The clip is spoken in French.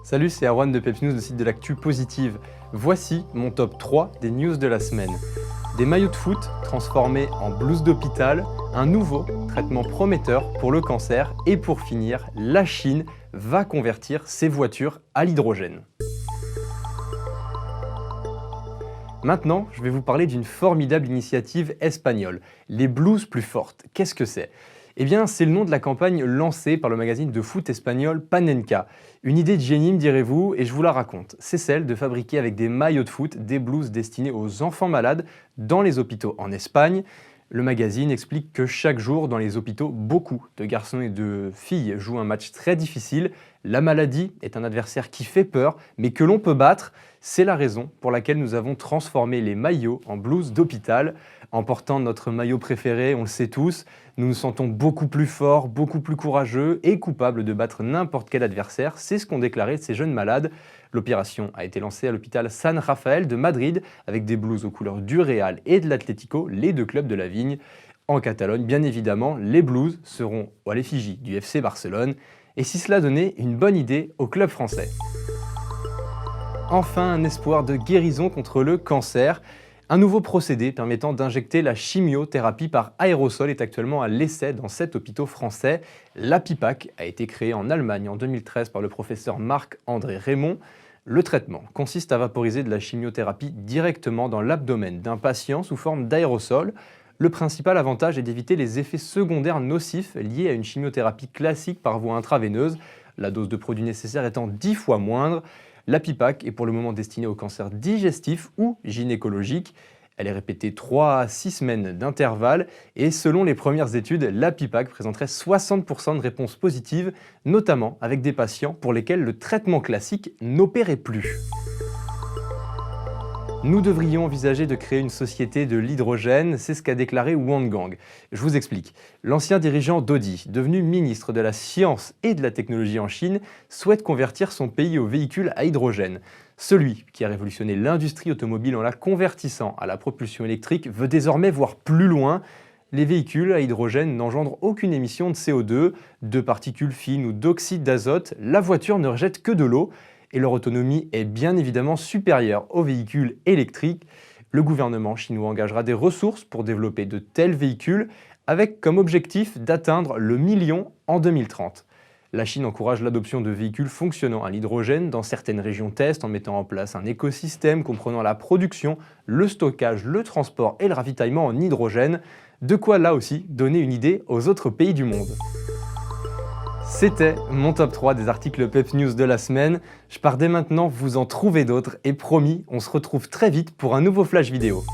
Salut, c'est Erwan de Peps News, le site de l'actu positive. Voici mon top 3 des news de la semaine. Des maillots de foot transformés en blouse d'hôpital, un nouveau traitement prometteur pour le cancer et pour finir, la Chine va convertir ses voitures à l'hydrogène. Maintenant, je vais vous parler d'une formidable initiative espagnole, les blouses plus fortes. Qu'est-ce que c'est ? Eh bien, c'est le nom de la campagne lancée par le magazine de foot espagnol Panenka. Une idée de génie, me direz-vous, et je vous la raconte. C'est celle de fabriquer avec des maillots de foot des blouses destinées aux enfants malades dans les hôpitaux en Espagne. Le magazine explique que chaque jour, dans les hôpitaux, beaucoup de garçons et de filles jouent un match très difficile. La maladie est un adversaire qui fait peur, mais que l'on peut battre. C'est la raison pour laquelle nous avons transformé les maillots en blouses d'hôpital. En portant notre maillot préféré, on le sait tous, nous nous sentons beaucoup plus forts, beaucoup plus courageux et coupables de battre n'importe quel adversaire. C'est ce qu'ont déclaré ces jeunes malades. L'opération a été lancée à l'hôpital San Rafael de Madrid avec des blouses aux couleurs du Real et de l'Atlético, les deux clubs de la Vigne. En Catalogne, bien évidemment, les blouses seront à l'effigie du FC Barcelone. Et si cela donnait une bonne idée au club français. Enfin, un espoir de guérison contre le cancer. Un nouveau procédé permettant d'injecter la chimiothérapie par aérosol est actuellement à l'essai dans 7 hôpitaux français. L'APIPAC a été créé en Allemagne en 2013 par le professeur Marc-André Raymond. Le traitement consiste à vaporiser de la chimiothérapie directement dans l'abdomen d'un patient sous forme d'aérosol. Le principal avantage est d'éviter les effets secondaires nocifs liés à une chimiothérapie classique par voie intraveineuse, la dose de produit nécessaire étant 10 fois moindre. L'APIPAC est pour le moment destinée au cancer digestif ou gynécologique. Elle est répétée 3 à 6 semaines d'intervalle et selon les premières études, l'APIPAC présenterait 60% de réponses positives, notamment avec des patients pour lesquels le traitement classique n'opérait plus. Nous devrions envisager de créer une société de l'hydrogène, c'est ce qu'a déclaré Wang Gang. Je vous explique. L'ancien dirigeant d'Audi, devenu ministre de la Science et de la Technologie en Chine, souhaite convertir son pays au véhicule à hydrogène. Celui qui a révolutionné l'industrie automobile en la convertissant à la propulsion électrique veut désormais voir plus loin. Les véhicules à hydrogène n'engendrent aucune émission de CO2, de particules fines ou d'oxyde d'azote. La voiture ne rejette que de l'eau. Et leur autonomie est bien évidemment supérieure aux véhicules électriques. Le gouvernement chinois engagera des ressources pour développer de tels véhicules avec comme objectif d'atteindre le million en 2030. La Chine encourage l'adoption de véhicules fonctionnant à l'hydrogène dans certaines régions test en mettant en place un écosystème comprenant la production, le stockage, le transport et le ravitaillement en hydrogène. De quoi là aussi donner une idée aux autres pays du monde. C'était mon top 3 des articles Peps News de la semaine. Je pars dès maintenant vous en trouver d'autres et promis, on se retrouve très vite pour un nouveau flash vidéo.